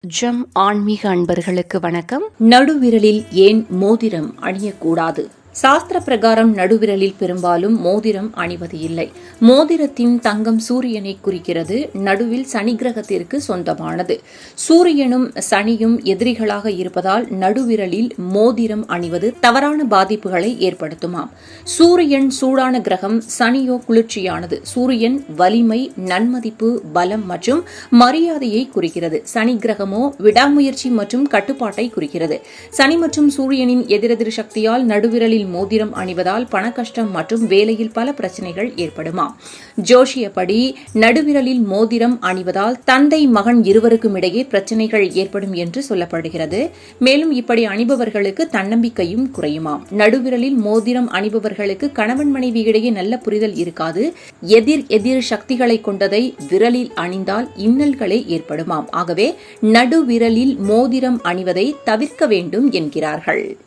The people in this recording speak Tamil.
ஜம் ஆன்மீக அன்பர்களுக்கு வணக்கம். நடுவிரலில் ஏன் மோதிரம் அணியக்கூடாது? சாஸ்திர பிரகாரம் நடுவிரலில் பெரும்பாலும் மோதிரம் அணிவது இல்லை. மோதிரத்தின் தங்கம் சூரியனை குறிக்கிறது. நடுவில் சனி கிரகத்திற்கு சொந்தமானது. சூரியனும் சனியும் எதிரிகளாக இருப்பதால் நடுவிரலில் மோதிரம் அணிவது தவறான பாதிப்புகளை ஏற்படுத்துமாம். சூரியன் சூடான கிரகம், சனியோ குளிர்ச்சியானது. சூரியன் வலிமை, நன்மதிப்பு, பலம் மற்றும் மரியாதையை குறிக்கிறது. சனி கிரகமோ விடாமுயற்சி மற்றும் கட்டுப்பாட்டை குறிக்கிறது. சனி மற்றும் சூரியனின் எதிரெதிர் சக்தியால் நடுவிரலில் மோதிரம் அணிவதால் பணக்கஷ்டம் மற்றும் வேலையில் பல பிரச்சனைகள் ஏற்படுமாம். ஜோஷியப்படி நடுவிரலில் மோதிரம் அணிவதால் தந்தை மகன் இருவருக்கும் இடையே பிரச்சனைகள் ஏற்படும் என்று சொல்லப்படுகிறது. மேலும் இப்படி அணிபவர்களுக்கு தன்னம்பிக்கையும் குறையுமாம். நடுவிரலில் மோதிரம் அணிபவர்களுக்கு கணவன் மனைவி இடையே நல்ல புரிதல் இருக்காது. எதிர் சக்திகளை கொண்டதை விரலில் அணிந்தால் இன்னல்களே ஏற்படுமாம். ஆகவே நடுவிரலில் மோதிரம் அணிவதை தவிர்க்க வேண்டும் என்கிறார்கள்.